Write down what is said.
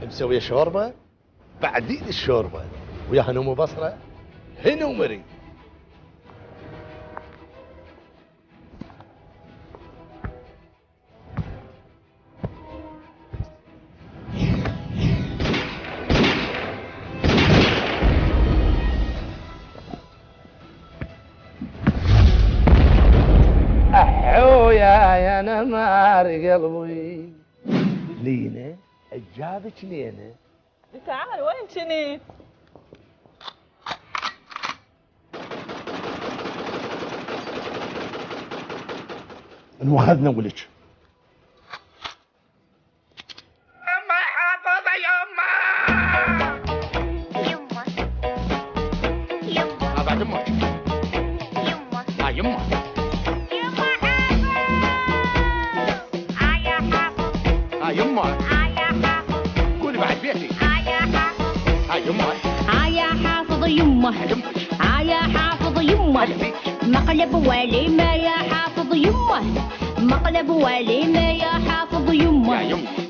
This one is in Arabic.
مسوي شوربه بعدين الشوربه ويا هنوم وبصره هنا ومري. احو يا نمار قلبي لينا اجابك لينا. تعال وين كنت؟ انو اخذنا ولك. يما حافظة يما. يما يما بعد امك. يما يما يما حافظ. يا حافظ. يما يا حافظ. قولي بعد بيتي. يا حافظ. يما يا حافظ يمه يا حافظ يمه مقلب وليمه يا حافظ يمه مقلب وليمه يا حافظ يمه يا يما